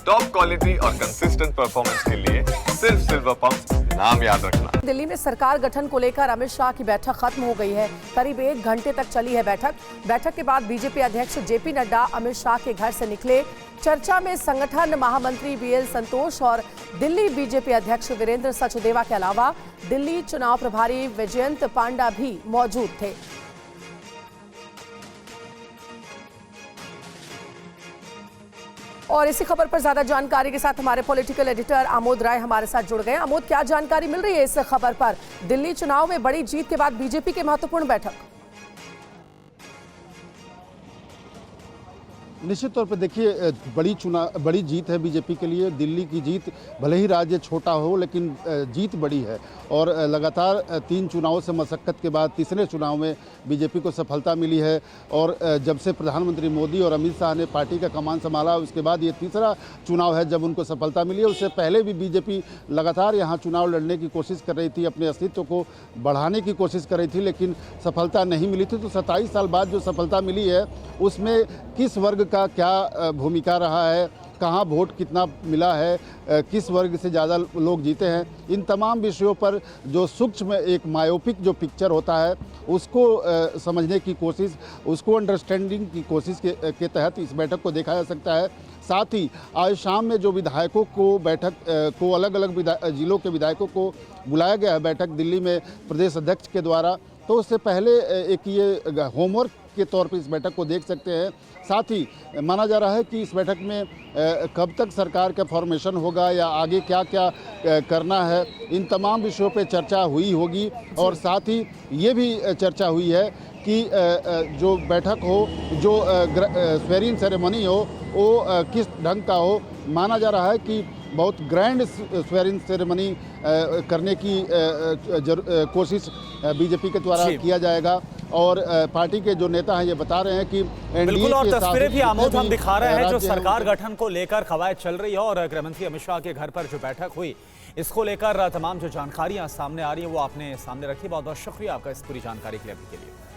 Top quality और consistent performance के लिए सिर्फ सिल्वर पंप नाम याद रखना। दिल्ली में सरकार गठन को लेकर अमित शाह की बैठक खत्म हो गई है। करीब 1 घंटे तक चली है बैठक के बाद बीजेपी अध्यक्ष जेपी नड्डा अमित शाह के घर से निकले। चर्चा में संगठन महामंत्री बीएल संतोष और दिल्ली बीजेपी अध्यक्ष वीरेंद्र सचदेवा के अलावा दिल्ली चुनाव प्रभारी विजयंत पांडा भी मौजूद थे। और इसी खबर पर ज्यादा जानकारी के साथ हमारे पॉलिटिकल एडिटर आमोद राय हमारे साथ जुड़ गए। आमोद, क्या जानकारी मिल रही है इस खबर पर? दिल्ली चुनाव में बड़ी जीत के बाद बीजेपी की महत्वपूर्ण बैठक। निश्चित तौर पर देखिए, बड़ी जीत है बीजेपी के लिए। दिल्ली की जीत, भले ही राज्य छोटा हो लेकिन जीत बड़ी है। और लगातार 3 चुनावों से मशक्कत के बाद तीसरे चुनाव में बीजेपी को सफलता मिली है। और जब से प्रधानमंत्री मोदी और अमित शाह ने पार्टी का कमान संभाला, उसके बाद ये तीसरा चुनाव है जब उनको सफलता मिली है। उससे पहले भी बीजेपी लगातार यहाँ चुनाव लड़ने की कोशिश कर रही थी, अपने अस्तित्व को बढ़ाने की कोशिश कर रही थी, लेकिन सफलता नहीं मिली थी। तो 27 साल बाद जो सफलता मिली है उसमें किस वर्ग का क्या भूमिका रहा है, कहाँ वोट कितना मिला है, किस वर्ग से ज़्यादा लोग जीते हैं, इन तमाम विषयों पर जो सूक्ष्म एक मायोपिक जो पिक्चर होता है उसको समझने की कोशिश, उसको अंडरस्टैंडिंग की कोशिश के तहत इस बैठक को देखा जा सकता है। साथ ही आज शाम में जो विधायकों को बैठक को अलग अलग जिलों के विधायकों को बुलाया गया है बैठक दिल्ली में प्रदेश अध्यक्ष के द्वारा, तो उससे पहले एक ये होमवर्क के तौर पर इस बैठक को देख सकते हैं। साथ ही माना जा रहा है कि इस बैठक में कब तक सरकार का फॉर्मेशन होगा या आगे क्या क्या करना है, इन तमाम विषयों पे चर्चा हुई होगी। और साथ ही ये भी चर्चा हुई है कि जो बैठक हो, जो स्वेरिंग सेरेमनी हो, वो किस ढंग का हो। माना जा रहा है कि बहुत ग्रैंड स्वेरिंग सेरेमनी करने की कोशिश बीजेपी के द्वारा किया जाएगा। और पार्टी के जो नेता हैं ये बता रहे हैं कि बिल्कुल, और तस्वीरें भी आमोद हम दिखा रहे हैं जो सरकार गठन को लेकर कवायद चल रही है। और गृहमंत्री अमित शाह के घर पर जो बैठक हुई, इसको लेकर तमाम जो जानकारियां सामने आ रही है वो आपने सामने रखी। बहुत बहुत शुक्रिया आपका इस पूरी जानकारी के लिए।